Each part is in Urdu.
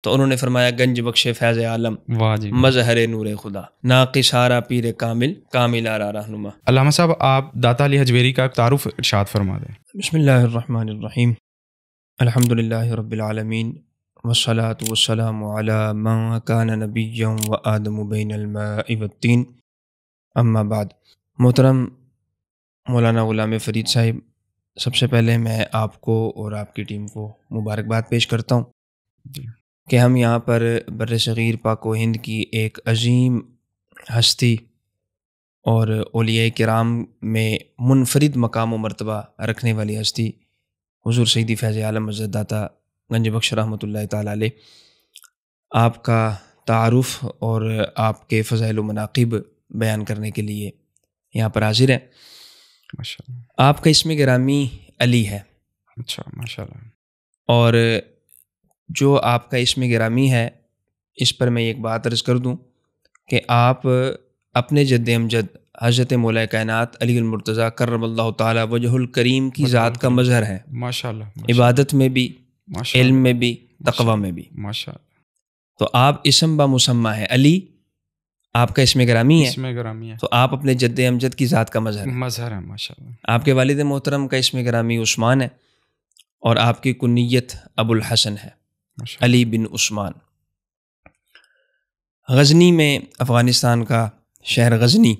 تو انہوں نے فرمایا گنج بخش فیض عالم، واہ جی، مظہر نور خدا، ناقص آرا پیر کامل، کامل آرا رہنما۔ علامہ صاحب آپ داتا علی حجویری کا تعارف ارشاد فرما دیں۔ بسم اللہ الرحمن الرحیم، الحمد للہ رب العالمین، والصلاة والسلام علی من کان نبیا وآدم بین الماء والطین، اما بعد۔ محترم مولانا غلام فرید صاحب، سب سے پہلے میں آپ کو اور آپ کی ٹیم کو مبارکباد پیش کرتا ہوں جی، کہ ہم یہاں پر بر صغیر پاک و ہند کی ایک عظیم ہستی اور اولیاء کرام میں منفرد مقام و مرتبہ رکھنے والی ہستی حضور سیدی فیض عالم حضرت داتا گنج بخش رحمۃ اللہ تعالیٰ علیہ، آپ کا تعارف اور آپ کے فضائل و مناقب بیان کرنے کے لیے یہاں پر حاضر ہیں۔ ماشاء اللہ۔ آپ کا اسم گرامی علی ہے، اچھا، ماشاء اللہ۔ اور جو آپ کا اسم گرامی ہے اس پر میں ایک بات عرض کر دوں کہ آپ اپنے جد امجد حضرت مولا کائنات علی المرتضیٰ کرم اللہ تعالی وجہ الکریم کی ذات کا مظہر ہے، ماشاء اللہ، عبادت میں بھی، ماشاء علم میں بھی، تقوی میں بھی۔ ماشاء اللہ۔ تو آپ اسم با مسمہ ہے، علی آپ کا اسم گرامی ہے، اسم گرامی ہے، تو آپ اپنے جد امجد کی ذات کا مظہر ہے۔ مظہر ہے، ماشاء اللہ۔ آپ کے والد محترم کا اسم گرامی عثمان ہے، اور آپ کی کنیت ابو الحسن ہے، ماشاء علی بن عثمان۔ غزنی میں، افغانستان کا شہر غزنی،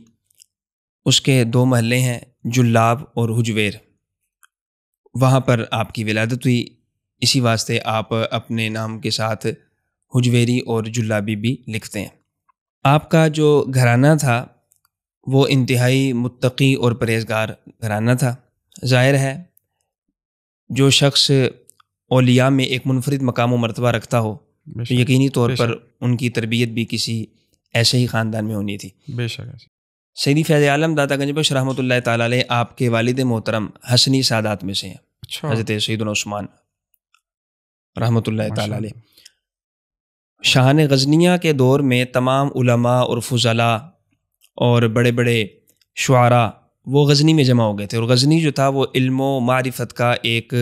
اس کے 2 محلے ہیں، جلاب اور حجویر۔ وہاں پر آپ کی ولادت ہوئی، اسی واسطے آپ اپنے نام کے ساتھ حجویری اور جلابی بھی لکھتے ہیں۔ آپ کا جو گھرانہ تھا وہ انتہائی متقی اور پرہیزگار گھرانہ تھا۔ ظاہر ہے جو شخص اولیاء میں ایک منفرد مقام و مرتبہ رکھتا ہو بے تو شک، یقینی طور بے پر شک، ان کی تربیت بھی کسی ایسے ہی خاندان میں ہونی تھی۔ بے شک۔ سیدی فیض عالم داتا گنج بخش رحمۃ اللہ تعالیٰ علیہ آپ کے والد محترم حسنی سادات میں سے ہیں، اچھا، حضرت سیدنا عثمان رحمۃ اللہ تعالیٰ ماشاء علیہ۔ اللہ۔ شاہان غزنیہ کے دور میں تمام علماء اور فضلاء اور بڑے بڑے شعراء وہ غزنی میں جمع ہو گئے تھے، اور غزنی جو تھا وہ علم و معرفت کا ایک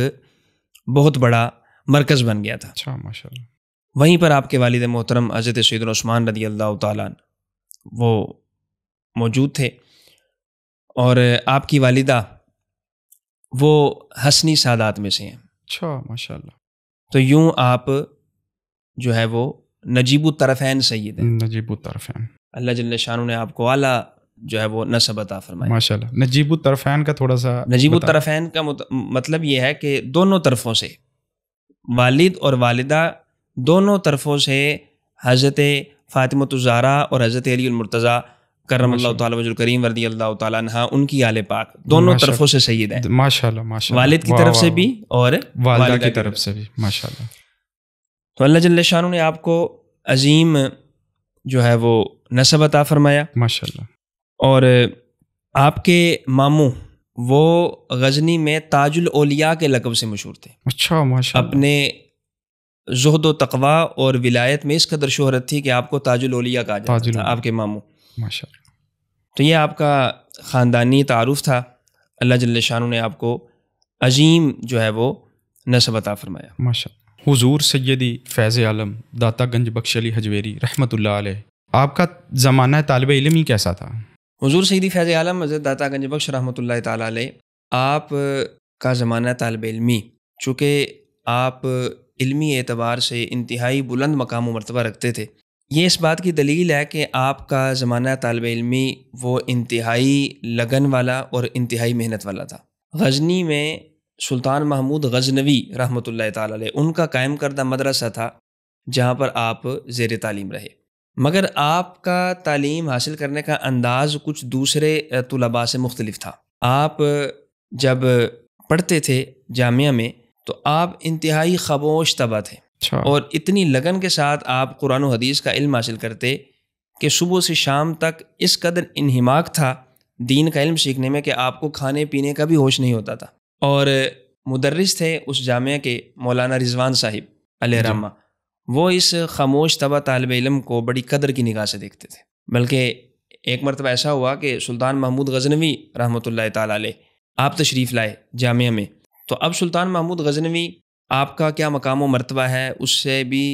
بہت بڑا مرکز بن گیا تھا۔ اچھا، ماشاء اللہ۔ وہیں پر آپ کے والد محترم حضرت سیدنا عثمان رضی اللہ تعالیٰ عنہ وہ موجود تھے، اور آپ کی والدہ وہ حسنی سادات میں سے ہیں۔ اچھا، ماشاء اللہ۔ تو یوں آپ جو ہے وہ نجیب الطرفین سید ہیں، نجیب الطرفین، اللہ جل شانہ نے آپ کو اعلیٰ جو ہے وہ نسب عطا فرمایا۔ ماشاء اللہ۔ نجیب الطرفین کا تھوڑا سا نجیب بتا۔ الطرفین کا مطلب یہ ہے کہ دونوں طرفوں سے، والد اور والدہ دونوں طرفوں سے، حضرت فاطمۃ الزہرا اور حضرت علی المرتضیٰ کرم اللہ تعالیٰ وجہ الکریم رضی اللہ تعالیٰ عنہ، ان کی آل پاک دونوں ماشاء طرفوں سے سید ہیں، ماشاء اللہ، ماشاء اللہ۔ والد کی واہ، طرف واہ، سے واہ۔ بھی اور والدہ کی طرف سے بھی، ماشاء اللہ۔ تو اللہ جل شانہ نے آپ کو عظیم جو ہے وہ نسب عطا فرمایا، ماشاء اللہ۔ اور آپ کے ماموں وہ غزنی میں تاج الاولیاء کے لقب سے مشہور تھے۔ اچھا، ماشاء اللہ۔ اپنے زہد و تقوی اور ولایت میں اس قدر شہرت تھی کہ آپ کو تاج الاولیاء کہا جاتا تاج تھا، الاولیاء، آپ کے ماموں۔ ماشاء اللہ۔ تو یہ آپ کا خاندانی تعارف تھا، اللہ جل شانہ نے آپ کو عظیم جو ہے وہ نسب عطا فرمایا۔ ماشاء اللہ۔ حضور سیدی فیض عالم داتا گنج بخش علی حجویری رحمۃ اللہ علیہ، آپ کا زمانہ طالب علم ہی کیسا تھا؟ حضور سیدی فیض عالم حضرت داتا گنج بخش رحمۃ اللہ تعالیٰ علیہ آپ کا زمانہ طالب علمی، چونکہ آپ علمی اعتبار سے انتہائی بلند مقام و مرتبہ رکھتے تھے، یہ اس بات کی دلیل ہے کہ آپ کا زمانہ طالب علمی وہ انتہائی لگن والا اور انتہائی محنت والا تھا۔ غزنی میں سلطان محمود غزنوی رحمۃ اللہ تعالیٰ علیہ ان کا قائم کردہ مدرسہ تھا جہاں پر آپ زیر تعلیم رہے، مگر آپ کا تعلیم حاصل کرنے کا انداز کچھ دوسرے طلباء سے مختلف تھا۔ آپ جب پڑھتے تھے جامعہ میں تو آپ انتہائی خاموش طبع تھے، اچھا، اور اتنی لگن کے ساتھ آپ قرآن و حدیث کا علم حاصل کرتے کہ صبح سے شام تک اس قدر انہماک تھا دین کا علم سیکھنے میں کہ آپ کو کھانے پینے کا بھی ہوش نہیں ہوتا تھا۔ اور مدرس تھے اس جامعہ کے مولانا رضوان صاحب علیہ رحمہ، وہ اس خاموش طبع طالب علم کو بڑی قدر کی نگاہ سے دیکھتے تھے۔ بلکہ ایک مرتبہ ایسا ہوا کہ سلطان محمود غزنوی رحمۃ اللہ تعالیٰ علیہ آپ تشریف لائے جامعہ میں، تو اب سلطان محمود غزنوی آپ کا کیا مقام و مرتبہ ہے اس سے بھی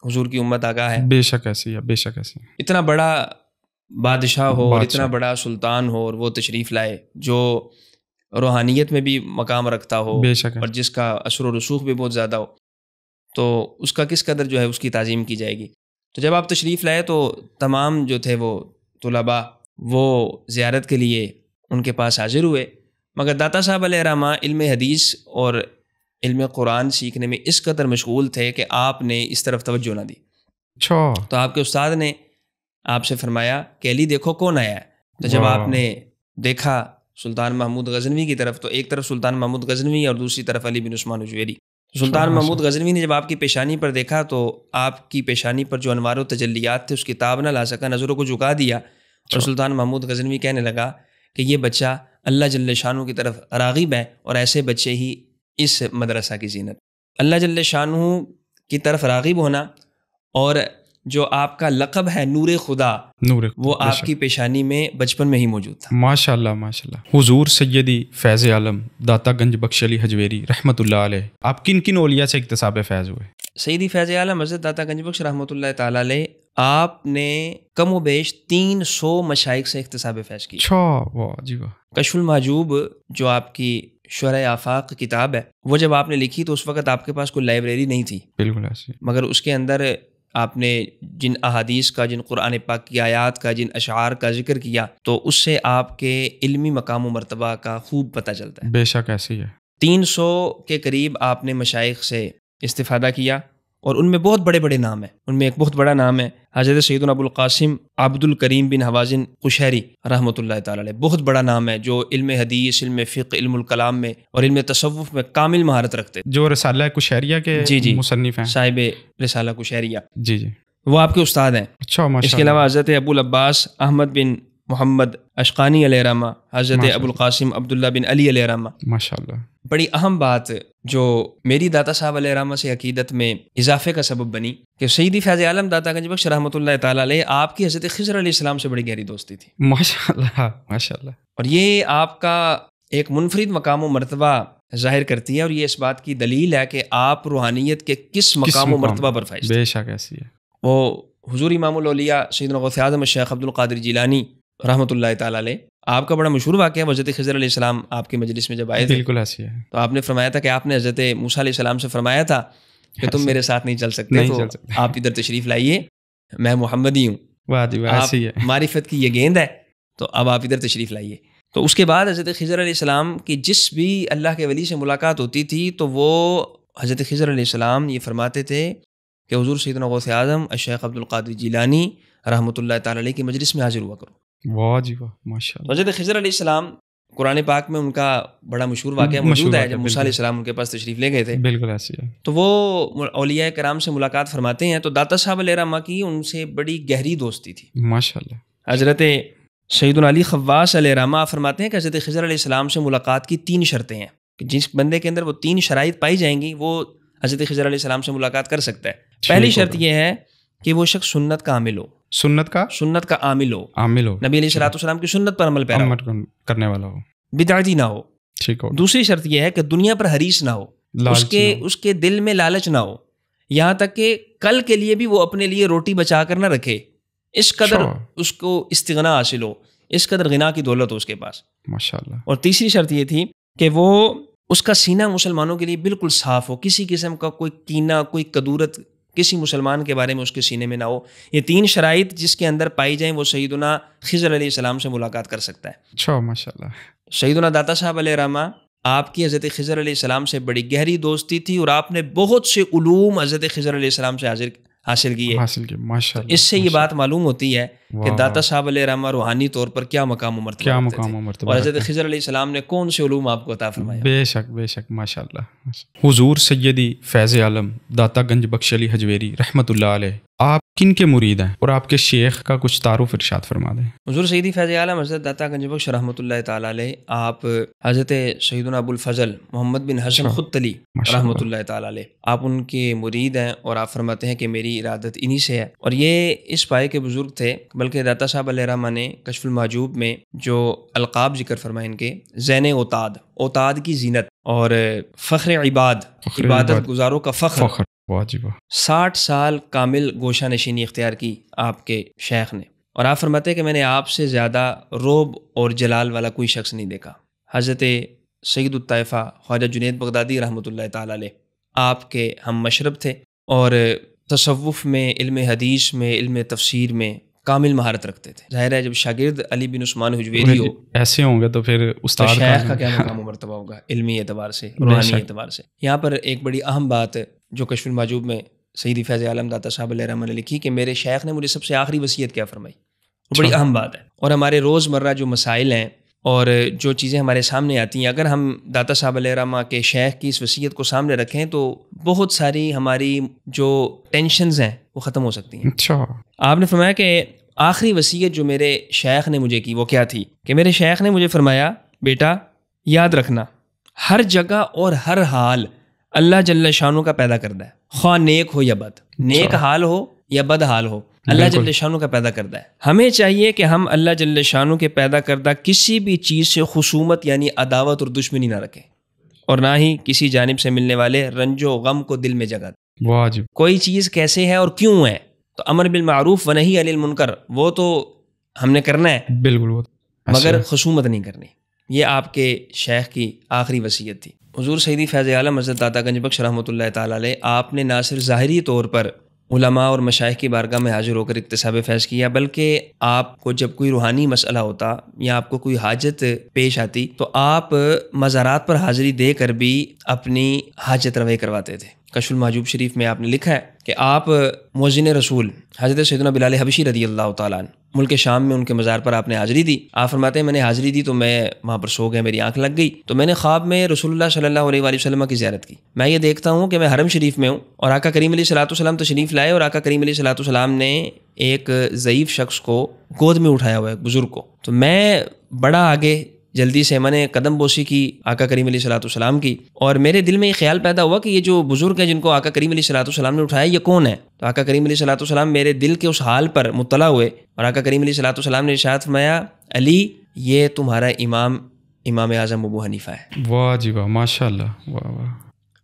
حضور کی امت آگاہ ہے. بے شک ایسی ہے، بے شک ایسی ہے. اتنا بڑا بادشاہ ہو اور اتنا بڑا سلطان ہو اور وہ تشریف لائے جو روحانیت میں بھی مقام رکھتا ہو بے شک اور جس کا اثر و رسوخ بھی بہت زیادہ ہو، تو اس کا کس قدر جو ہے اس کی تعظیم کی جائے گی. تو جب آپ تشریف لائے تو تمام جو تھے وہ طلباء وہ زیارت کے لیے ان کے پاس حاضر ہوئے، مگر داتا صاحب علیہ رحمہ علم حدیث اور علم قرآن سیکھنے میں اس قدر مشغول تھے کہ آپ نے اس طرف توجہ نہ دی. اچھا. تو آپ کے استاد نے آپ سے فرمایا کہ علی دیکھو کون آیا ہے. تو جب آپ نے دیکھا سلطان محمود غزنوی کی طرف، تو ایک طرف سلطان محمود غزنوی اور دوسری طرف علی بن عثمان حجویری. سلطان محمود غزنوی نے جب آپ کی پیشانی پر دیکھا تو آپ کی پیشانی پر جو انوار و تجلیات تھے اس کی تاب نہ لا سکا، نظروں کو جھکا دیا، اور سلطان محمود غزنوی کہنے لگا کہ یہ بچہ اللہ جل شانہ کی طرف راغب ہے، اور ایسے بچے ہی اس مدرسہ کی زینت. اللہ جل شانہ کی طرف راغب ہونا اور جو آپ کا لقب ہے نور خدا، وہ آپ کی پیشانی میں بچپن میں ہی موجود تھا. ماشاء اللہ ماشاء اللہ. حضور سیدی فیض عالم داتا گنج بخش علی حجویری رحمۃ اللہ علیہ، آپ کن کن اولیاء سے اکتساب فیض ہوئے؟ سیدی فیض عالم حضرت داتا گنج بخش رحمۃ اللہ تعالیٰ علیہ، آپ نے کم و بیش 300 مشائخ سے اکتساب فیض کی. اچھا، واہ جی واہ. کشف المحجوب جو آپ کی شرح آفاق کتاب ہے، وہ جب آپ نے لکھی تو اس وقت آپ کے پاس کوئی لائبریری نہیں تھی. بالکل ایسی. مگر اس کے اندر آپ نے جن احادیث کا، جن قرآن پاک کی آیات کا، جن اشعار کا ذکر کیا تو اس سے آپ کے علمی مقام و مرتبہ کا خوب پتہ چلتا ہے. بے شک ایسی ہے. 300 کے قریب آپ نے مشائخ سے استفادہ کیا، اور ان میں بہت بڑے بڑے نام ہیں. ان میں ایک بہت بڑا نام ہے حضرت سیدنا ابو القاسم عبد الکریم بن حوازن قشیری رحمۃ اللہ تعالی علیہ. بہت بڑا نام ہے، جو علم حدیث، علم فقہ، علم الکلام میں اور علم تصوف میں کامل مہارت رکھتے. جو رسالہ قشیریہ کے جی مصنف ہیں، صاحب رسالہ قشیریہ، جی جی، وہ آپ کے استاد ہیں. اچھا ماشاء اللہ. اس کے علاوہ حضرت ابو العباس احمد بن محمد اشقانی علیہ رحمہ، حضرت ابو القاسم عبداللہ بن علی علیہ رحمہ. ماشاء اللہ. بڑی اہم بات جو میری داتا صاحب علیہ رحمہ سے عقیدت میں اضافے کا سبب بنی کہ سیدی فیض عالم داتا گنج بخش رحمۃ اللہ تعالیٰ علیہ، آپ کی حضرت خضر علیہ السلام سے بڑی گہری دوستی تھی. ماشاء اللہ ماشاء اللہ. اور یہ آپ کا ایک منفرد مقام و مرتبہ ظاہر کرتی ہے، اور یہ اس بات کی دلیل ہے کہ آپ روحانیت کے کس مقام و مرتبہ پر فائز. بے شک ایسی ہے. وہ حضور امام الاولیاء سیدنا غوث اعظم الشیخ عبد القادر جیلانی رحمۃ اللہ تعالیٰ علیہ، آپ کا بڑا مشہور واقعہ ہے. حضرت خضر علیہ السلام آپ کے مجلس میں جب آئے تھے، بالکل ایسی ہے، تو آپ نے فرمایا تھا کہ آپ نے حضرت موسیٰ علیہ السلام سے فرمایا تھا کہ تم میرے ساتھ نہیں چل سکتے، تو آپ ادھر تشریف لائیے، میں محمدی ہوں. واہ جی واہ، ایسی ہے. معرفت کی یہ گیند ہے، تو اب آپ ادھر تشریف لائیے. تو اس کے بعد حضرت خضر علیہ السلام کی جس بھی اللہ کے ولی سے ملاقات ہوتی تھی تو وہ حضرت خضر علیہ السلام یہ فرماتے تھے کہ حضور سیدنا غوث اعظم الشیخ عبد القادر جیلانی رحمۃ اللہ تعالی علیہ کی مجلس میں حاضر ہوا کرو. واہ جی واہ، ماشاء اللہ. حضرت خضر علیہ السلام قرآن پاک میں ان کا بڑا مشہور واقعہ موجود ہے، جب موسیٰ علیہ السلام ان کے پاس تشریف لے گئے تھے. بالکل ایسی ہے. تو وہ اولیاء کرام سے ملاقات فرماتے ہیں، تو داتا صاحب علیہ رحمہ کی ان سے بڑی گہری دوستی تھی. ماشاء اللہ. حضرت سیدنا علی خواص علیہ رحمہ فرماتے ہیں کہ حضرت خضر علیہ السلام سے ملاقات کی 3 شرطیں ہیں، کہ جس بندے کے اندر وہ 3 شرائط پائی جائیں گی وہ حضرت خضر علیہ السلام سے ملاقات کر سکتا ہے. پہلی شرط یہ ہے کہ وہ شخص سنت کا عامل ہو. سنت کا عامل ہو، نبی علیہ الصلوۃ والسلام کی سنت پر عمل پیرا کرنے والا ہو، بدعتی نہ ہو. ٹھیک ہو. دوسری شرط یہ ہے کہ دنیا پر حریص نہ ہو، اس کے دل میں لالچ نہ ہو، یہاں تک کہ کل کے لیے بھی وہ اپنے لیے روٹی بچا کر نہ رکھے، اس قدر اس کو استغنا حاصل ہو، اس قدر غنا کی دولت ہو اس کے پاس. ماشاءاللہ. اور تیسری شرط یہ تھی کہ وہ اس کا سینہ مسلمانوں کے لیے بالکل صاف ہو، کسی قسم کا کوئی کینہ، کوئی کدورت کسی مسلمان کے بارے میں اس کے سینے میں نہ ہو. یہ 3 شرائط جس کے اندر پائی جائیں وہ سیدنا خضر علیہ السلام سے ملاقات کر سکتا ہے. اچھا ماشاءاللہ. سیدنا داتا صاحب علیہ رحمہ، آپ کی حضرت خضر علیہ السلام سے بڑی گہری دوستی تھی، اور آپ نے بہت سے علوم حضرت خضر علیہ السلام سے حاصل کیے. ماشاءاللہ. اس سے یہ بات معلوم ہوتی ہے کہ داتا صاحب علیہ رحمہ روحانی طور پر کیا مقام و مرتبہ اور حضرت خضر علیہ السلام نے کون سے علوم آپ کو عطا فرمایا. بے شک ماشاءاللہ. حضور سیدی فیض عالم داتا گنج بخش علی حجویری رحمۃ اللہ علیہ، آپ کن کے مرید ہیں اور آپ کے شیخ کا کچھ تعارف ارشاد فرما دیں. حضور سیدی فیض عالم حضرت داتا گنج بخش رحمۃ اللہ تعالی علیہ، آپ حضرت سیدنا ابو الفضل محمد بن حسن خدتلی رحمۃ اللہ تعالی علیہ، آپ ان کے مرید ہیں، اور آپ فرماتے ہیں کہ میری ارادت انہی سے ہے. اور یہ اس پائے کے بزرگ تھے، بلکہ داتا صاحب علیہ رحمہ نے کشف المحجوب میں جو القاب ذکر فرمائے ان کے، زین اوتاد کی زینت، اور فخر عبادت گزاروں کا فخر، واہ جی واہ. 60 سال کامل گوشہ نشینی اختیار کی آپ کے شیخ نے، اور آپ فرماتے ہیں کہ میں نے آپ سے زیادہ روب اور جلال والا کوئی شخص نہیں دیکھا. حضرت سید الطائفہ خواجہ جنید بغدادی رحمۃ اللہ تعالیٰ علیہ آپ کے ہم مشرب تھے، اور تصوف میں، علم حدیث میں، علم تفسیر میں کامل مہارت رکھتے تھے. ظاہر ہے جب شاگرد علی بن عثمان حجویری ہو ایسے ہوں گے تو پھر تو استاد شیخ کا کیا مقام و مرتبہ ہوگا علمی اعتبار سے، روحانی اعتبار سے. یہاں پر ایک بڑی اہم بات جو کشف المحجوب میں سیدی فیض عالم داتا صاحب علیہ رحمۃ نے لکھی کہ میرے شیخ نے مجھے سب سے آخری وصیت کیا فرمائی، وہ بڑی اہم بات ہے. اور ہمارے روزمرہ جو مسائل ہیں اور جو چیزیں ہمارے سامنے آتی ہیں، اگر ہم داتا صاحب علیہ رحمہ کے شیخ کی اس وصیت کو سامنے رکھیں تو بہت ساری ہماری جو ٹینشنز ہیں وہ ختم ہو سکتی ہیں. اچھا. آپ نے فرمایا کہ آخری وصیت جو میرے شیخ نے مجھے کی وہ کیا تھی کہ میرے شیخ نے مجھے فرمایا، بیٹا یاد رکھنا ہر جگہ اور ہر حال اللہ جل شانہ کا پیدا کردہ ہے، خواہ نیک ہو یا بد، نیک حال ہو یا بد حال ہو، اللہ جل شانہ کا پیدا کردہ ہے. ہمیں چاہیے کہ ہم اللہ جل شانہ کے پیدا کردہ کسی بھی چیز سے خصومت یعنی عداوت اور دشمنی نہ رکھیں، اور نہ ہی کسی جانب سے ملنے والے رنج و غم کو دل میں جگہ دیں. واجب. کوئی چیز کیسے ہے اور کیوں ہے تو امر بالمعروف و نہی عن المنکر وہ تو ہم نے کرنا ہے، بالکل، مگر خصومت نہیں کرنی. یہ آپ کے شیخ کی آخری وصیت تھی. حضور سیدی فیض عالم حضرت داتا گنج بخش رحمۃ اللہ تعالیٰ علیہ آپ نے نہ صرف ظاہری طور پر علماء اور مشائخ کی بارگاہ میں حاضر ہو کر اکتساب فیض کیا، بلکہ آپ کو جب کوئی روحانی مسئلہ ہوتا یا آپ کو کوئی حاجت پیش آتی تو آپ مزارات پر حاضری دے کر بھی اپنی حاجت روائی کرواتے تھے. کشف المحجوب شریف میں آپ نے لکھا ہے کہ آپ مؤذن رسول حضرت سیدنا بلال حبشی رضی اللہ تعالیٰ عنہ ملک شام میں ان کے مزار پر آپ نے حاضری دی. آپ فرماتے ہیں میں نے حاضری دی تو میں وہاں پر سو گیا، میری آنکھ لگ گئی تو میں نے خواب میں رسول اللہ صلی اللہ علیہ وآلہ وسلم کی زیارت کی. میں یہ دیکھتا ہوں کہ میں حرم شریف میں ہوں اور آقا کریم علیہ الصلوۃ والسلام تشریف لائے، اور آقا کریم علیہ الصلوۃ والسلام نے ایک ضعیف شخص کو گود میں اٹھایا ہوا ہے، بزرگ کو. تو میں بڑا آگے جلدی سے میں نے قدم بوسی کی آقا کریم علیہ الصلوۃ والسلام کی، اور میرے دل میں یہ خیال پیدا ہوا کہ یہ جو بزرگ ہے جن کو آقا کریم علیہ الصلوۃ والسلام نے اٹھایا یہ کون ہے. تو آقا کریم علیہ الصلوۃ والسلام میرے دل کے اس حال پر مطلع ہوئے اور آقا کریم علیہ الصلوۃ والسلام نے ارشاد فرمایا، علی یہ تمہارا امام اعظم ابو حنیفہ ہے. واہ جی واہ، ماشاء اللہ، واہ واہ.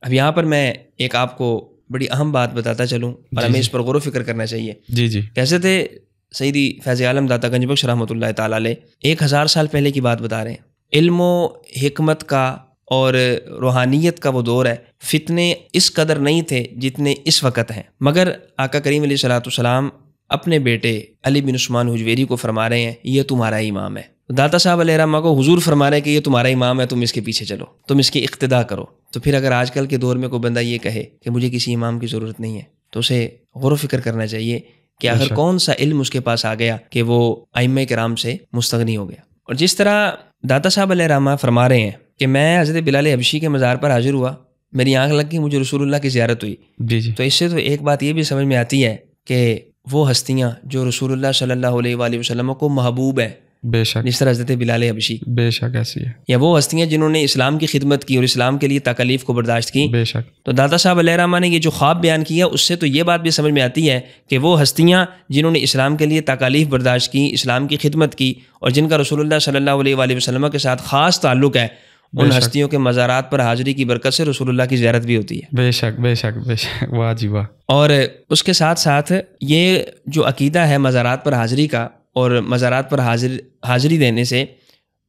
اب یہاں پر میں ایک آپ کو بڑی اہم بات بتاتا چلوں اور ہمیں اس پر غور و فکر کرنا چاہیے. جی جی. کیسے تھے سیدی فیض عالم داتا گنج بخش رحمۃ اللہ تعالیٰ علیہ 1000 سال پہلے کی بات بتا رہے ہیں. علم و حکمت کا اور روحانیت کا وہ دور ہے، فتنے اس قدر نہیں تھے جتنے اس وقت ہیں، مگر آقا کریم علیہ الصلوۃ والسلام اپنے بیٹے علی بن عثمان حجویری کو فرما رہے ہیں یہ تمہارا امام ہے. داتا صاحب علیہ رحمہ کو حضور فرما رہے ہیں کہ یہ تمہارا امام ہے، تم اس کے پیچھے چلو، تم اس کی اقتداء کرو. تو پھر اگر آج کل کے دور میں کوئی بندہ یہ کہے کہ مجھے کسی امام کی ضرورت نہیں ہے تو اسے غور و فکر کرنا چاہیے کہ آخر کون سا علم اس کے پاس آ گیا کہ وہ ائمہ کرام سے مستغنی ہو گیا. اور جس طرح داتا صاحب علیہ رحمہ فرما رہے ہیں کہ میں حضرت بلال حبشی کے مزار پر حاضر ہوا، میری آنکھ لگ گئی، مجھے رسول اللہ کی زیارت ہوئی. جی جی. تو اس سے تو ایک بات یہ بھی سمجھ میں آتی ہے کہ وہ ہستیاں جو رسول اللہ صلی اللہ علیہ وآلہ وسلم کو محبوب ہیں، بے شک، جس طرح حضرت بلال حبشی، بے شک ایسی ہے، یا وہ ہستیاں جنہوں نے اسلام کی خدمت کی اور اسلام کے لیے تکالیف کو برداشت کی. بے شک. تو داتا صاحب علیہ رحمہ نے یہ جو خواب بیان کیا اس سے تو یہ بات بھی سمجھ میں آتی ہے کہ وہ ہستیاں جنہوں نے اسلام کے لیے تکالیف برداشت کی، اسلام کی خدمت کی، اور جن کا رسول اللہ صلی اللہ علیہ وآلہ وسلم کے ساتھ خاص تعلق ہے، ان ہستیوں کے مزارات پر حاضری کی برکت سے رسول اللہ کی زیارت بھی ہوتی ہے. بے شک بے شک بے شک. واہ جی واہ. اور اس کے ساتھ ساتھ یہ جو عقیدہ ہے مزارات پر حاضری کا اور مزارات پر حاضری دینے سے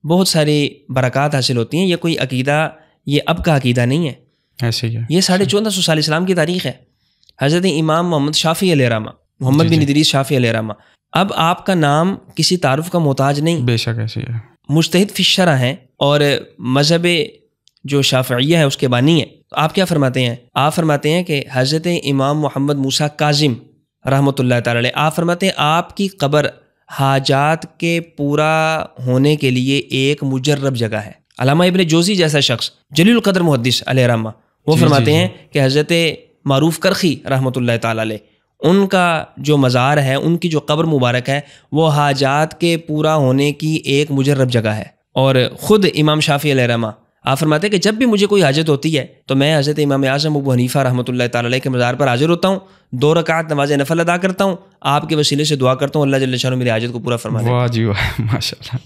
بہت ساری برکات حاصل ہوتی ہیں. یہ کوئی عقیدہ یہ اب کا عقیدہ نہیں ہے، ایسے ہی ہے. یہ 1450 سال اسلام کی تاریخ ہے. حضرت امام محمد شافعی علیہ رحمہ، محمد بن ادریس شافعی علیہ رحمہ، اب آپ کا نام کسی تعارف کا محتاج نہیں. بے شک ایسے ہی ہے. مجتہد فی الشرع ہیں اور مذہب جو شافعیہ ہے اس کے بانی ہیں. آپ کیا فرماتے ہیں؟ آپ فرماتے ہیں کہ حضرت امام محمد موسیٰ کاظم رحمۃ اللہ تعالی علیہ، آپ فرماتے ہیں آپ کی قبر حاجات کے پورا ہونے کے لیے ایک مجرب جگہ ہے. علامہ ابن جوزی جیسا شخص جلیل القدر محدث علیہ رحمہ وہ فرماتے ہیں کہ حضرت معروف کرخی رحمۃ اللہ تعالی علیہ ان کا جو مزار ہے، ان کی جو قبر مبارک ہے، وہ حاجات کے پورا ہونے کی ایک مجرب جگہ ہے. اور خود امام شافعی علیہ رحمہ آپ فرماتے ہیں کہ جب بھی مجھے کوئی حاجت ہوتی ہے تو میں حضرت امام اعظم ابو حنیفہ رحمۃ اللہ تعالی علیہ کے مزار پر حاضر ہوتا ہوں، 2 رکعت نماز نفل ادا کرتا ہوں، آپ کے وسیلے سے دعا کرتا ہوں اللہ جل شانہ میری حاجت کو پورا فرما دے. واہ جی واہ، ماشاء اللہ.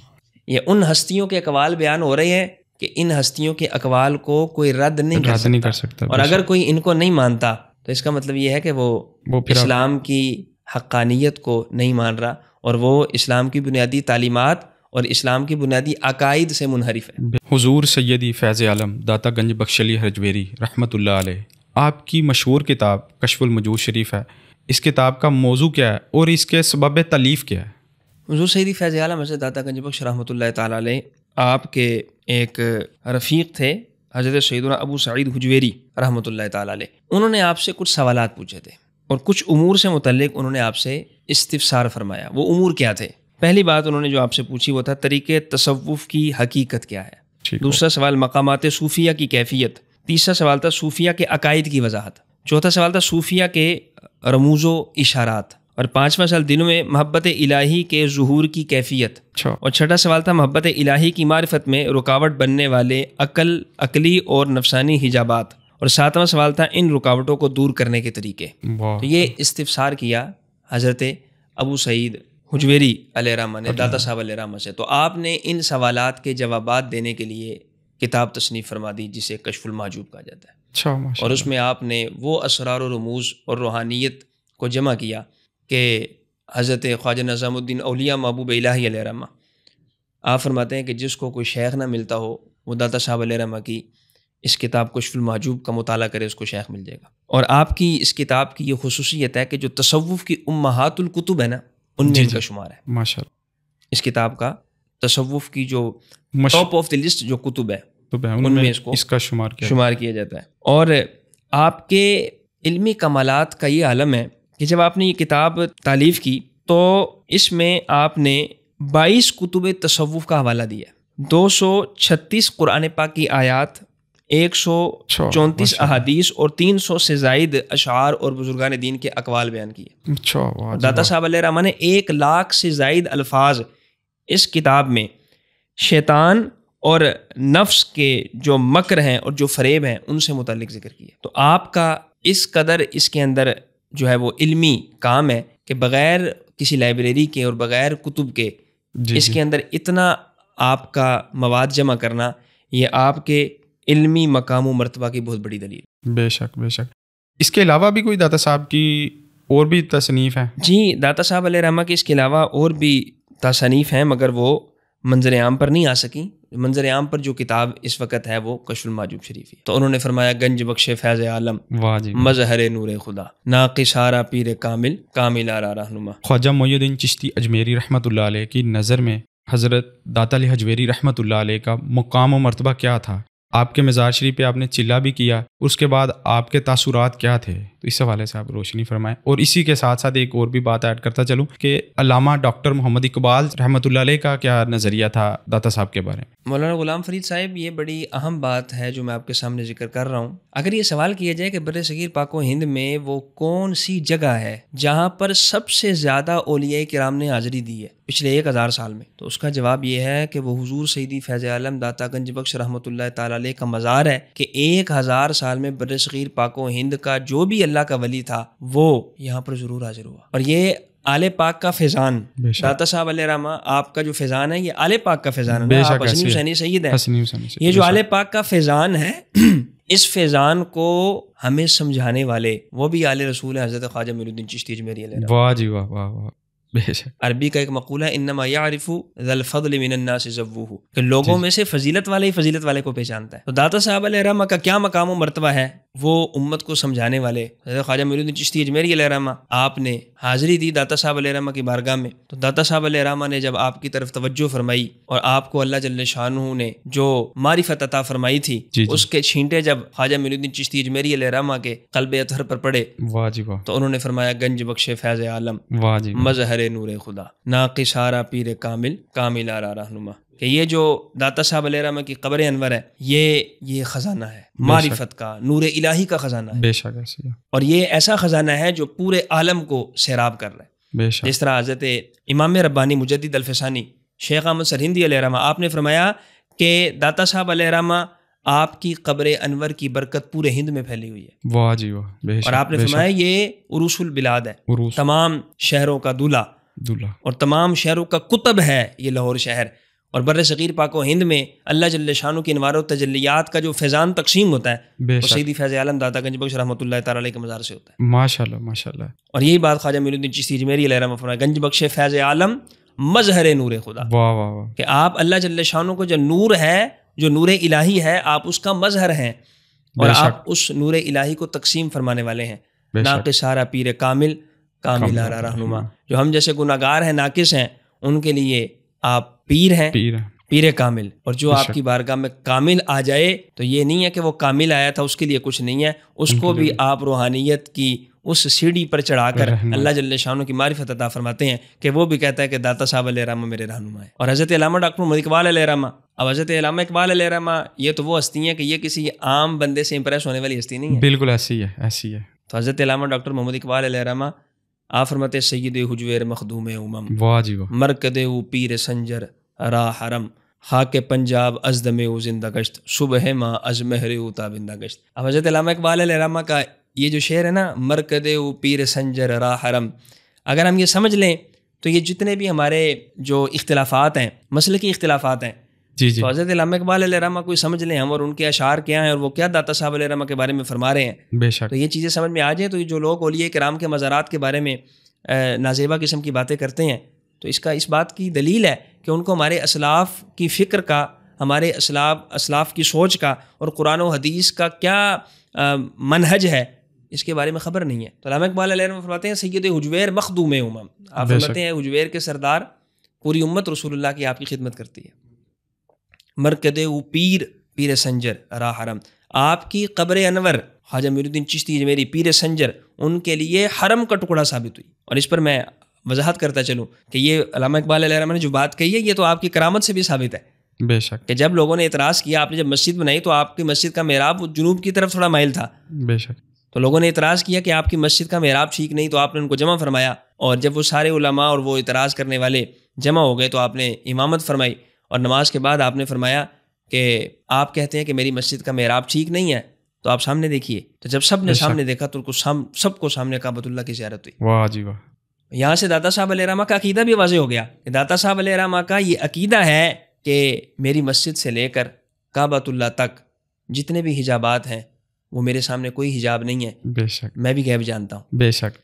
یہ ان ہستیوں کے اقوال بیان ہو رہے ہیں کہ ان ہستیوں کے اقوال کو کوئی رد نہیں کر سکتا. اور اگر کوئی ان کو نہیں مانتا تو اس کا مطلب یہ ہے کہ وہ پھر اسلام کی حقانیت کو نہیں مان رہا اور وہ اسلام کی بنیادی تعلیمات اور اسلام کی بنیادی عقائد سے منحرف ہے۔ حضور سیدی فیض عالم داتا گنج بخش علی حجویری رحمۃ اللہ علیہ، آپ کی مشہور کتاب کشف الموجود شریف ہے، اس کتاب کا موضوع کیا ہے اور اس کے سبب تالیف کیا ہے؟ حضور سیدی فیض عالم حضرت داتا گنج بخش رحمۃ اللہ تعالیٰ علیہ آپ کے ایک رفیق تھے حضرت سیدنا ابو سعید حجویری رحمۃ اللہ تعالیٰ علیہ، انہوں نے آپ سے کچھ سوالات پوچھے تھے اور کچھ امور سے متعلق انہوں نے آپ سے استفسار فرمایا۔ وہ امور کیا تھے؟ پہلی بات انہوں نے جو آپ سے پوچھی وہ تھا طریقے تصوف کی حقیقت کیا ہے، دوسرا سوال مقامات صوفیہ کی کیفیت، تیسرا سوال تھا صوفیہ کے عقائد کی وضاحت، چوتھا سوال تھا صوفیہ کے رموز و اشارات، اور پانچواں سوال دلوں میں محبت الہی کے ظہور کی کیفیت، اور چھٹا سوال تھا محبت الہی کی معرفت میں رکاوٹ بننے والے عقلی اور نفسانی حجابات، اور ساتواں سوال تھا ان رکاوٹوں کو دور کرنے کے طریقے۔ تو یہ استفسار کیا حضرت ابو سعید حجویری علیہ الرحمہ نے داتا صاحب علیہ الرحمہ سے، تو آپ نے ان سوالات کے جوابات دینے کے لیے کتاب تصنیف فرما دی جسے کشف المحجوب کہا جاتا ہے، اور اس میں آپ نے وہ اسرار و رموز اور روحانیت کو جمع کیا کہ حضرت خواجہ نظام الدین اولیاء محبوب الہی علیہ الرحمہ آپ فرماتے ہیں کہ جس کو کوئی شیخ نہ ملتا ہو وہ داتا صاحب علیہ الرحمہ کی اس کتاب کشف المحجوب کا مطالعہ کرے، اس کو شیخ مل جائے گا۔ اور آپ کی اس کتاب کی یہ خصوصیت ہے کہ جو تصوف کی امہات الکتب ہے نا ان میں ان کا شمار ہے ماشاءاللہ۔ اس کتاب کا تصوف کی جو ٹاپ آف دی لسٹ جو کتب ہے ان میں اس کا شمار کیا جاتا ہے۔ اور آپ کے علمی کمالات کا یہ عالم ہے کہ جب آپ نے یہ کتاب تالیف کی تو اس میں آپ نے 22 کتب تصوف کا حوالہ دیا، 236 قرآن پاک کی آیات، 134 احادیث اور 300 سے زائد اشعار اور بزرگان دین کے اقوال بیان کیے۔ داتا صاحب علیہ الرحمہ نے 1 لاکھ سے زائد الفاظ اس کتاب میں شیطان اور نفس کے جو مکر ہیں اور جو فریب ہیں ان سے متعلق ذکر کیے۔ تو آپ کا اس قدر اس کے اندر جو ہے وہ علمی کام ہے کہ بغیر کسی لائبریری کے اور بغیر کتب کے اس کے اندر اتنا آپ کا مواد جمع کرنا یہ آپ کے علمی مقام و مرتبہ کی بہت بڑی دلیل۔ بے شک بے شک۔ اس کے علاوہ بھی کوئی داتا صاحب کی اور بھی تصنیف ہیں؟ جی، داتا صاحب علیہ الرحمہ کے اس کے علاوہ اور بھی تصنیف ہیں مگر وہ منظر عام پر نہیں آ سکیں۔ منظر عام پر جو کتاب اس وقت ہے وہ کشف المحجوب شریف ہے۔ تو انہوں نے فرمایا گنج بخش فیض عالم مظہر نور خدا ناقص آرا پیر کامل کامل آرا رہنما۔ خواجہ معین الدین چشتی اجمیری رحمۃ اللہ علیہ کی نظر میں حضرت داتا علی حجویری رحمۃ اللہ علیہ کا مقام و مرتبہ کیا تھا؟ آپ کے مزار شریف پہ آپ نے چلہ بھی کیا، اس کے بعد آپ کے تاثرات کیا تھے؟ تو اس حوالے سے آپ روشنی فرمائیں۔ اور اسی کے ساتھ ساتھ ایک اور بھی بات ایڈ کرتا چلوں کہ علامہ ڈاکٹر محمد اقبال رحمۃ اللہ علیہ کا کیا نظریہ تھا داتا صاحب کے بارے میں؟ مولانا غلام فرید صاحب، یہ بڑی اہم بات ہے جو میں آپ کے سامنے ذکر کر رہا ہوں۔ اگر یہ سوال کیا جائے کہ بر صغیر پاک و ہند میں وہ کون سی جگہ ہے جہاں پر سب سے زیادہ اولیاء کرام نے حاضری دی ہے پچھلے 1000 سال میں، تو اس کا جواب یہ ہے کہ وہ حضور سیدی فیض عالم داتا گنج بخش رحمۃ اللہ تعالیٰ علیہ کا مزار ہے کہ 1000 سال میں بر صغیر پاک و ہند کا جو بھی اللہ کا ولی تھا وہ یہاں پر ضرور حاضر ہوا۔ اور یہ آل پاک کا فیضان، داتا صاحب علیہ الرحمہ آپ کا جو فیضان ہے یہ آل پاک کا فیضان ہے، آپ حسنی حسینی سید ہیں، یہ جو آل پاک کا فیضان ہے اس فیضان کو ہمیں سمجھانے والے وہ بھی آل رسول حضرت خواجہ معین الدین چشتی اجمیری علیہ الرحمہ۔ واہ جی واہ واہ واہ۔ عربی کا ایک مقولہ ہے انما یعرف ذا الفضل من الناس ذووہ، کہ لوگوں میں سے فضیلت والے ہی فضیلت والے کو پہچانتا ہے۔ تو داتا صاحب علیہ الرحمہ کا کیا مقام و مرتبہ ہے وہ امت کو سمجھانے والے حضرت خواجہ معین الدین چشتی اجمیری علیہ الرحمہ آپ نے حاضری دی داتا صاحب علیہ الرحمہ کی بارگاہ میں۔ تو داتا صاحب علیہ الرحمہ نے جب آپ کی طرف توجہ فرمائی اور آپ کو اللہ جل شانہ نے جو معرفت عطا فرمائی تھی اس کے چھینٹے جب خواجہ معین الدین چشتی اجمیری علیہ الرحمہ کے قلب اطہر پر پڑے، واہ جی واہ، تو انہوں نے فرمایا گنج بخش فیض عالم واہ جی مظہر نور خدا ناقص آرا پیر کامل کامل آرا رہنما، کہ یہ جو داتا صاحب علیہ الرحمہ کی قبر انور ہے یہ خزانہ ہے معرفت کا، نور الہی کا خزانہ ہے، بے شک، اور یہ ایسا خزانہ ہے جو پورے عالم کو سیراب کر رہا ہے، بے شک۔ جس طرح حضرت امام ربانی مجدد الفسانی شیخ احمد سرہندی علیہ الرحمہ آپ نے فرمایا کہ داتا صاحب علیہ الرحمہ آپ کی قبر انور کی برکت پورے ہند میں پھیلی ہوئی ہے، واہ جی واہ، بے شک۔ اور آپ نے فرمایا یہ عروس البلاد ہے، تمام شہروں کا دولہ اور تمام شہروں کا قطب ہے یہ لاہور شہر، اور بر صغیر پاک و ہند میں اللہ جل شانہ کی انوار و تجلیات کا جو فیضان تقسیم ہوتا ہے وہ سیدی فیض عالم داتا گنج بخش رحمۃ اللہ تعالی علیہ کے مزار سے ہوتا ہے. ماشاءاللہ ماشاءاللہ. اور یہی بات خواجہ معین الدین چشتی اجمیری علیہ رحمۃ فرمایا گنج بخش فیض عالم مظہر نور خدا. واہ واہ واہ. کہ آپ اللہ جل شانہ کو جو نور ہے، جو نور الہی ہے، آپ اس کا مظہر ہیں اور آپ اس نور الہی کو تقسیم فرمانے والے ہیں. ناقص سارا پیر کامل، کامل آرا رہنما. جو ہم جیسے گناہگار ہیں، ناقص ہیں، ان کے لیے آپ پیر ہیں، پیر کامل. اور جو آپ کی بارگاہ میں کامل آ جائے تو یہ نہیں ہے کہ وہ کامل آیا تھا اس کے لیے کچھ نہیں ہے، اس کو بھی آپ روحانیت کی اس سیڑھی پر چڑھا کر اللہ جل شانہ کی معرفت عطا فرماتے ہیں کہ وہ بھی کہتا ہے کہ داتا صاحب علیہ رحمہ میرے رہنما ہے. اور حضرت علامہ ڈاکٹر محمد اقبال علیہ رحمہ، اب حضرت علامہ اقبال علیہ رحمہ یہ تو وہ ہستی ہیں کہ یہ کسی عام بندے سے امپریس ہونے والی ہستی نہیں ہے. بالکل ایسی ہے، ایسی ہے. تو حضرت علامہ ڈاکٹر محمد اقبال علیہ رحمہ آپ فرماتے سید حجویر مخدوم امم، واہ جی واہ. مرکد او پیر سنجر راہ حرم، خاک پنجاب ازدم او زندہ گشت، صبح ماں از مہر او تابندہ گشت. اب حضرت علامہ اقبال علیہ رحمہ کا یہ جو شعر ہے نا، مرکد او پیر سنجر راہ حرم، اگر ہم یہ سمجھ لیں تو یہ جتنے بھی ہمارے جو اختلافات ہیں، مسلکی اختلافات ہیں، جی جی، تو حضرت علامہ اقبال علیہ رحمہ کوئی سمجھ لیں ہم اور ان کے اشعار کیا ہیں اور وہ کیا داتا صاحب علیہ رحمہ کے بارے میں فرما رہے ہیں، بے شک. تو یہ چیزیں سمجھ میں آ جائیں تو یہ جو لوگ اولیاء کرام کے مزارات کے بارے میں نازیبا قسم کی باتیں کرتے ہیں تو اس بات کی دلیل ہے کہ ان کو ہمارے اسلاف کی فکر کا، ہمارے اسلاف کی سوچ کا اور قرآن و حدیث کا کیا منہج ہے اس کے بارے میں خبر نہیں ہے. تو علامہ اقبال علیہ رحمہ فرماتے ہیں سید حجویر مخدوم امم، آپ فرماتے ہیں حجویر کے سردار، پوری امت رسول اللہ کی آپ کی خدمت کرتی ہے. مرکد او پیر سنجر راہ حرم، آپ کی قبر انور خواجہ معین الدین چشتی میری پیر سنجر ان کے لیے حرم کا ٹکڑا ثابت ہوئی. اور اس پر میں وضاحت کرتا چلوں کہ یہ علامہ اقبال علیہ رحمہ نے جو بات کہی ہے یہ تو آپ کی کرامت سے بھی ثابت ہے. بے شک. کہ جب لوگوں نے اعتراض کیا، آپ نے جب مسجد بنائی تو آپ کی مسجد کا محراب جنوب کی طرف تھوڑا مائل تھا. بے شک. تو لوگوں نے اعتراض کیا کہ آپ کی مسجد کا محراب ٹھیک نہیں، تو آپ نے ان کو جمع فرمایا، اور جب وہ سارے علماء اور وہ اعتراض کرنے والے جمع ہو گئے تو آپ نے امامت فرمائی، اور نماز کے بعد آپ نے فرمایا کہ آپ کہتے ہیں کہ میری مسجد کا محراب ٹھیک نہیں ہے تو آپ سامنے دیکھیے. تو جب سب نے سامنے دیکھا تو سب کو سامنے کعبۃ اللہ کی زیارت ہوئی. واہ جی واہ. یہاں سے داتا صاحب علیہ رحمہ کا عقیدہ بھی واضح ہو گیا کہ داتا صاحب علیہ رحمہ کا یہ عقیدہ ہے کہ میری مسجد سے لے کر کعبۃ اللہ تک جتنے بھی حجابات ہیں وہ میرے سامنے کوئی حجاب نہیں ہے. بے شک. میں بھی غیب جانتا ہوں. بے شک.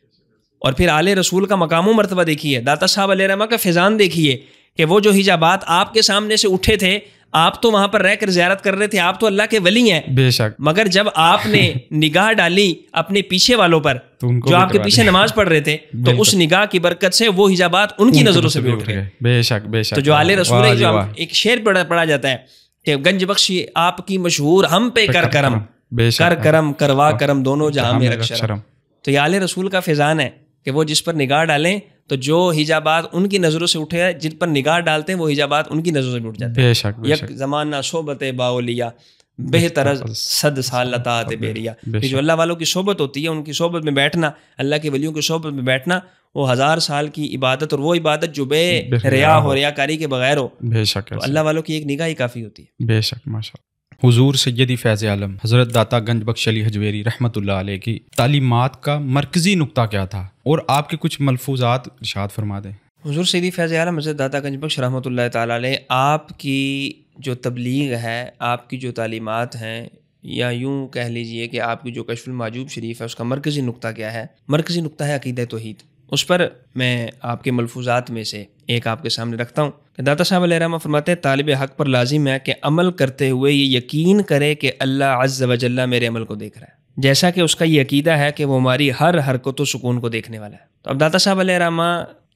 اور پھر آل رسول کا مقام و مرتبہ دیکھیے، داتا صاحب علیہ رحمہ کا فیضان دیکھیے کہ وہ جو حجابات آپ کے سامنے سے اٹھے تھے، آپ تو وہاں پر رہ کر زیارت کر رہے تھے، آپ تو اللہ کے ولی ہیں. بے شک. مگر جب آپ نے نگاہ ڈالی اپنے پیچھے والوں پر جو آپ کے پیچھے نماز پڑھ رہے تھے تو اس نگاہ کی برکت سے وہ حجابات ان کی نظروں سے بھی اٹھ گئے. بے شک بے شک. تو جو آل رسول ہے، جو ایک شعر پڑھا جاتا ہے کہ گنج بخشی آپ کی مشہور ہم پہ کر کرم، کر کرم کروا کرم دونوں جہاں میں رکھ شرم. تو یہ آل رسول کا فیضان ہے کہ وہ جس پر نگاہ ڈالیں تو جو حجابات ان کی نظروں سے اٹھے، جن پر نگاہ ڈالتے ہیں وہ حجابات ان کی نظروں سے بھی اٹھ جاتے ہیں. بے شک. یک زمانہ صحبت باولیا بہتر از 100 سال لطاعت بیریا. کہ جو اللہ والوں کی صحبت ہوتی ہے، ان کی صحبت میں بیٹھنا، اللہ کے ولیوں کی صحبت میں بیٹھنا، وہ 1000 سال کی عبادت، اور وہ عبادت جو بے ریا ہو، ریاکاری کے بغیر ہو. بے شک. تو اللہ والوں کی ایک نگاہ ہی کافی ہوتی ہے. بے شک. ماشاء اللہ. حضور سیدی فیض عالم حضرت داتا گنج بخش علی حجویری رحمۃ اللہ علیہ کی تعلیمات کا مرکزی نقطہ کیا تھا، اور آپ کے کچھ ملفوظات ارشاد فرما دیں. حضور سیدی فیض عالم حضرت داتا گنج بخش رحمۃ اللہ تعالیٰ علیہ، آپ کی جو تبلیغ ہے، آپ کی جو تعلیمات ہیں، یا یوں کہہ لیجئے کہ آپ کی جو کشف المحجوب شریف ہے، اس کا مرکزی نقطہ کیا ہے؟ مرکزی نقطہ ہے عقیدہ توحید. اس پر میں آپ کے ملفوظات میں سے ایک آپ کے سامنے رکھتا ہوں کہ داتا صاحب علیہ رحمہ فرماتے ہیں طالب حق پر لازم ہے کہ عمل کرتے ہوئے یہ یقین کرے کہ اللہ عز و جل میرے عمل کو دیکھ رہا ہے، جیسا کہ اس کا یہ عقیدہ ہے کہ وہ ہماری ہر حرکت و سکون کو دیکھنے والا ہے. تو اب داتا صاحب علیہ رحمہ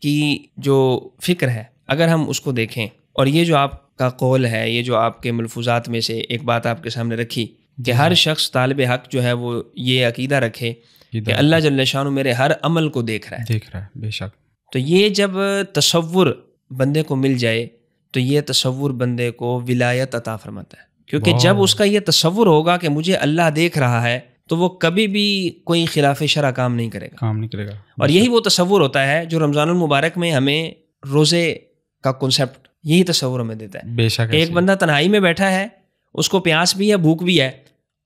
کی جو فکر ہے اگر ہم اس کو دیکھیں، اور یہ جو آپ کا قول ہے، یہ جو آپ کے ملفوظات میں سے ایک بات آپ کے سامنے رکھی کہ ہر شخص طالب حق جو ہے وہ یہ عقیدہ رکھے کہ اللہ جل شانہ میرے ہر عمل کو دیکھ رہا ہے. بے شک. تو یہ جب تصور بندے کو مل جائے تو یہ تصور بندے کو ولایت عطا فرماتا ہے، کیونکہ جب اس کا یہ تصور ہوگا کہ مجھے اللہ دیکھ رہا ہے تو وہ کبھی بھی کوئی خلاف شرع کام نہیں کرے گا. اور یہی وہ تصور ہوتا ہے جو رمضان المبارک میں ہمیں روزے کا کنسیپٹ یہی تصور ہمیں دیتا ہے. بے شک. ایک بندہ تنہائی میں بیٹھا ہے، اس کو پیاس بھی ہے، بھوک بھی ہے،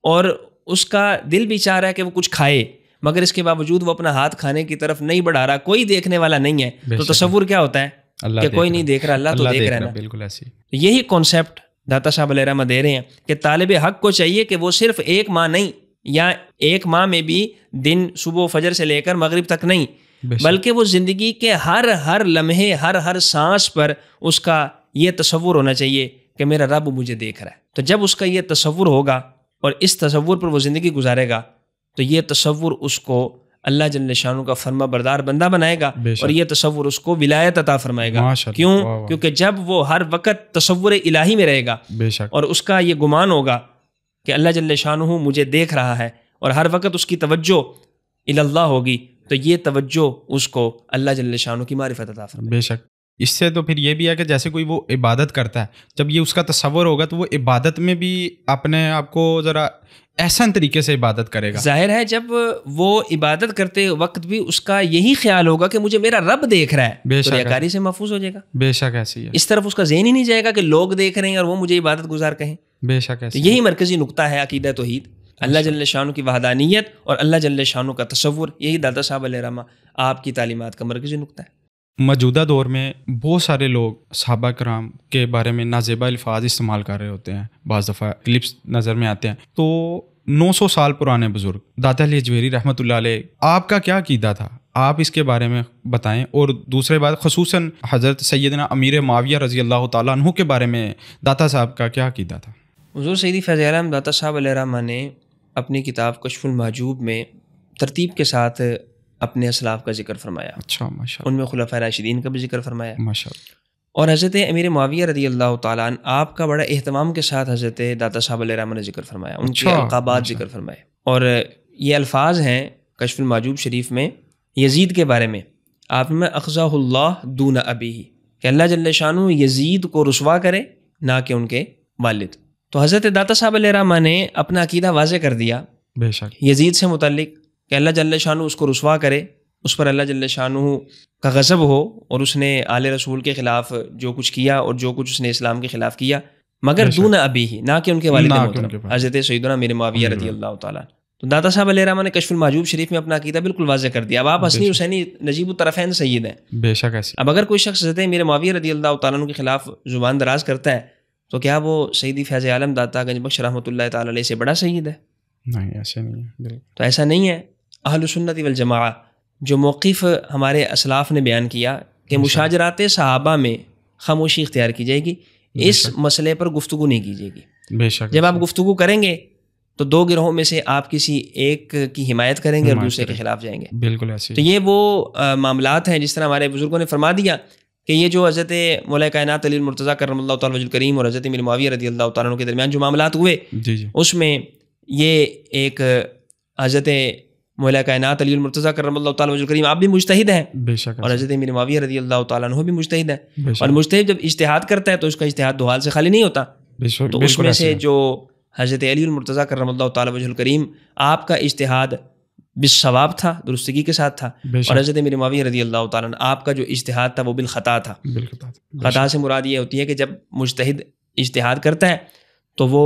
اور اس کا دل بھی چاہ رہا ہے کہ وہ کچھ کھائے، مگر اس کے باوجود وہ اپنا ہاتھ کھانے کی طرف نہیں بڑھا رہا، کوئی دیکھنے والا نہیں ہے. تو تصور کیا ہوتا ہے؟ کہ کوئی نہیں دیکھ رہا، اللہ تو دیکھ رہا ہے نا. بالکل ایسی. یہی کانسیپٹ داتا صاحب علیہ رحمہ دے رہے ہیں کہ طالب حق کو چاہیے کہ وہ صرف ایک ماہ نہیں، یا ایک ماہ میں بھی دن صبح فجر سے لے کر مغرب تک نہیں، بلکہ وہ زندگی کے ہر لمحے، ہر سانس پر اس کا یہ تصور ہونا چاہیے کہ میرا رب مجھے دیکھ رہا ہے. تو جب اس کا یہ تصور ہوگا اور اس تصور پر وہ زندگی گزارے گا تو یہ تصور اس کو اللہ جل شانہ کا فرما بردار بندہ بنائے گا، اور یہ تصور اس کو ولایت عطا فرمائے گا. کیوں؟ کیونکہ جب وہ ہر وقت تصور الہی میں رہے گا اور اس کا یہ گمان ہوگا کہ اللہ جل شانہ مجھے دیکھ رہا ہے، اور ہر وقت اس کی توجہ اللہ ہوگی، تو یہ توجہ اس کو اللہ جل شانہ کی معرفت عطا فرمائے گا. بے شک. اس سے تو پھر یہ بھی ہے کہ جیسے کوئی وہ عبادت کرتا ہے، جب یہ اس کا تصور ہوگا تو وہ عبادت میں بھی اپنے آپ کو ذرا احسن طریقے سے عبادت کرے گا. ظاہر ہے جب وہ عبادت کرتے وقت بھی اس کا یہی خیال ہوگا کہ مجھے میرا رب دیکھ رہا ہے، تو ریاکاری سے محفوظ ہو جائے گا. بے شک ایسی ہے. اس طرف اس کا ذہن ہی نہیں جائے گا کہ لوگ دیکھ رہے ہیں اور وہ مجھے عبادت گزار کہیں. بے شک ایسی. تو یہی مرکزی نقطہ ہے عقیدہ توحید، اللہ جل شانہ کی وحدانیت اور اللہ جل شانہ کا تصور. یہی داتا صاحب علیہ رحمہ آپ کی تعلیمات کا مرکزی نقطہ ہے. موجودہ دور میں بہت سارے لوگ صحابہ کرام کے بارے میں نازیبا الفاظ استعمال کر رہے ہوتے ہیں، بعض دفعہ کلپس نظر میں آتے ہیں. تو 900 سال پرانے بزرگ داتا علی حجویری رحمۃ اللہ علیہ، آپ کا کیا عقیدہ تھا؟ آپ اس کے بارے میں بتائیں. اور دوسرے بات خصوصاً حضرت سیدنا امیر معاویہ رضی اللہ تعالیٰ عنہ کے بارے میں داتا صاحب کا کیا عقیدہ تھا؟ حضور سیدی فیض عالم داتا صاحب علیہ رحمہ نے اپنی کتاب کشف المحجوب میں ترتیب کے ساتھ اپنے اسلاف کا ذکر فرمایا. اچھا، ماشاء ان میں خلفائے راشدین کا بھی ذکر فرمایا، ماشاء اللہ. اور حضرت امیر معاویہ رضی اللہ تعالیٰ عنہ آپ کا بڑا اہتمام کے ساتھ حضرت داتا صاحب علیہ رحمہ نے ذکر فرمایا، ان کے القابات ذکر فرمائے. اور یہ الفاظ ہیں کشف المحجوب شریف میں یزید کے بارے میں. آپ میں اخذہ اللہ دون ابیہ، کہ اللہ جل شانہ یزید کو رسوا کرے نہ کہ ان کے والد. تو حضرت داتا صاحب علیہ رحمہ نے اپنا عقیدہ واضح کر دیا بے شک یزید سے متعلق کہ اللہ جل شانہ اس کو رسوا کرے، اس پر اللہ جل شانہ کا غضب ہو، اور اس نے آل رسول کے خلاف جو کچھ کیا اور جو کچھ اس نے اسلام کے خلاف کیا، مگر دون ابیہ، نہ کہ ان کے والد محترم حضرت سیدنا امیر معاویہ رضی اللہ تعالیٰ. تو داتا صاحب علیہ رحمہ نے کشف المحجوب شریف میں اپنا عقیدہ بالکل واضح کر دیا. اب آپ حسنی حسینی نجیب الطرفین سید ہیں. بے شک ایسی. اب اگر کوئی شخص حضرت امیر معاویہ رضی اللہ تعالیٰ عنہ کے خلاف زبان دراز کرتا ہے تو کیا وہ سیدی فیض عالم داتا گنج بخش رحمۃ اللہ تعالیٰ علیہ سے بڑا سید ہے؟ نہیں، ایسے نہیں ہے. تو ایسا نہیں ہے. اہل سنت والجماعہ جو موقف ہمارے اسلاف نے بیان کیا کہ مشاجرات صحابہ میں خاموشی اختیار کی جائے گی، اس مسئلے پر گفتگو نہیں کی جائے گی. بے شک. جب آپ گفتگو کریں گے تو دو گروہوں میں سے آپ کسی ایک کی حمایت کریں گے اور دوسرے کے خلاف جائیں گے. بالکل ایسے. تو یہ وہ معاملات ہیں جس طرح ہمارے بزرگوں نے فرما دیا کہ یہ جو حضرت مولا کائنات علی المرتضیٰ کرم اللہ تعالیٰ وجہ الکریم اور حضرت امیر معاویہ رضی اللہ تعالیٰ عنہ کے درمیان جو معاملات ہوئے، اس میں یہ ایک حضرت مولا کائنات علی المرتضیٰ کرم اللہ تعالیٰ وجہ الکریم آپ بھی مجتہد ہیں، بے شک، اور حضرت امیر معاویہ رضی اللہ تعالیٰ عنہ بھی مجتہد ہے. اور مجتہد جب اجتہاد کرتا ہے تو اس کا اجتہاد دو حال سے خالی نہیں ہوتا. تو اس میں سے جو حضرت علی المرتضیٰ کرم اللہ تعالیٰ وجہ الکریم آپ کا اجتہاد بالصواب تھا، درستگی کے ساتھ تھا، اور حضرت امیر معاویہ رضی اللہ تعالیٰ عنہ آپ کا جو اجتہاد تھا وہ بالخطا تھا. خطا سے مراد یہ ہوتی ہے کہ جب مجتہد اجتہاد کرتا ہے تو وہ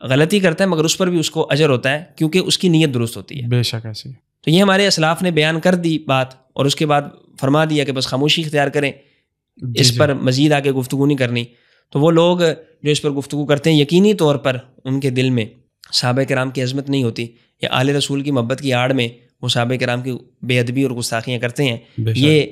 غلطی کرتا ہے مگر اس پر بھی اس کو اجر ہوتا ہے کیونکہ اس کی نیت درست ہوتی ہے. بے شک ایسی. تو یہ ہمارے اسلاف نے بیان کر دی بات، اور اس کے بعد فرما دیا کہ بس خاموشی اختیار کریں، اس پر مزید آگے گفتگو نہیں کرنی. تو وہ لوگ جو اس پر گفتگو کرتے ہیں یقینی طور پر ان کے دل میں صحابہ کرام کی عظمت نہیں ہوتی، یا آل رسول کی محبت کی آڑ میں وہ صحابہ کرام کی بے ادبی اور گستاخیاں کرتے ہیں. یہ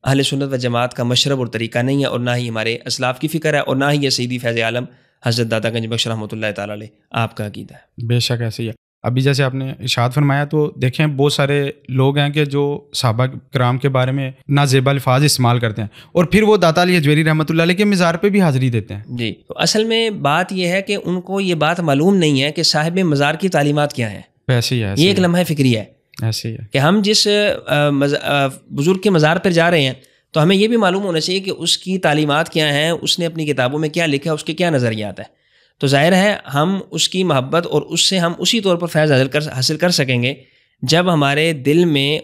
اہل سنت و جماعت کا مشرب اور طریقہ نہیں ہے، اور نہ ہی ہمارے اسلاف کی فکر ہے، اور نہ ہی یہ سیدی فیض عالم حضرت داتا گنج بخش رحمۃ اللہ تعالیٰ علیہ آپ کا عقیدہ ہے. بے شک ایسے ہی ہے. ابھی جیسے آپ نے ارشاد فرمایا تو دیکھیں بہت سارے لوگ ہیں کہ جو صحابہ کرام کے بارے میں نازیبا الفاظ استعمال کرتے ہیں اور پھر وہ داتا علی حجویری رحمۃ اللہ علیہ کے مزار پہ بھی حاضری دیتے ہیں. جی، تو اصل میں بات یہ ہے کہ ان کو یہ بات معلوم نہیں ہے کہ صاحب مزار کی تعلیمات کیا ہیں. ایسے ہی ہے. یہ ایک لمحہ فکری ہے. ایسے ہی ہے کہ ہم جس بزرگ کے مزار پر جا رہے ہیں تو ہمیں یہ بھی معلوم ہونا چاہیے کہ اس کی تعلیمات کیا ہیں، اس نے اپنی کتابوں میں کیا لکھا ہے، اس کے کیا نظریات ہیں. تو ظاہر ہے ہم اس کی محبت اور اس سے ہم اسی طور پر فیض حاصل کر سکیں گے جب ہمارے دل میں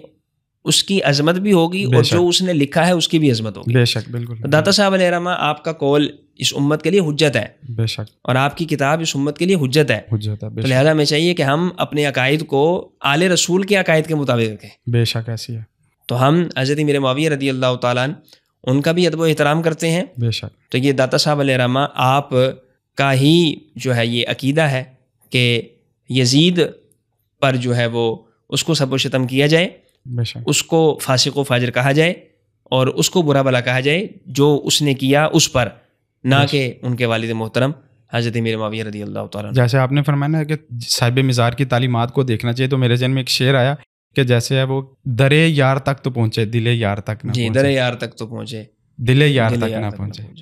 اس کی عظمت بھی ہوگی اور جو اس نے لکھا ہے اس کی بھی عظمت ہوگی. بے شک، بالکل. داتا صاحب علیہ رحمہ آپ کا قول اس امت کے لیے حجت ہے. بے شک. اور آپ کی کتاب اس امت کے لیے حجت ہے. تو لہٰذا ہمیں چاہیے کہ ہم اپنے عقائد کو آل رسول کے عقائد کے مطابق رکھیں. بے شک ایسی ہے. تو ہم حضرت امیر معاویہ رضی اللہ تعالیٰ عنہ ان کا بھی ادب و احترام کرتے ہیں. بے شک. تو یہ داتا صاحب علیہ رحمہ آپ کا ہی جو ہے یہ عقیدہ ہے کہ یزید پر جو ہے وہ اس کو سب و شتم کیا جائے, بے شک. اس کو فاسق و فاجر کہا جائے اور اس کو برا بلا کہا جائے جو اس نے کیا اس پر, نہ کہ ان کے والد محترم حضرت امیر معاویہ رضی اللہ تعالیٰ عنہ. جیسے آپ نے فرمایا نا کہ صاحب مزار کی تعلیمات کو دیکھنا چاہیے, تو میرے ذہن میں ایک شعر آیا کہ جیسے ہے وہ درے یار تک تو پہنچے دل یار تک نہ جی, پہنچے, درے یار تک تو پہنچے دل یار دل تک یار نہ تک نہ پہنچے. پہنچے.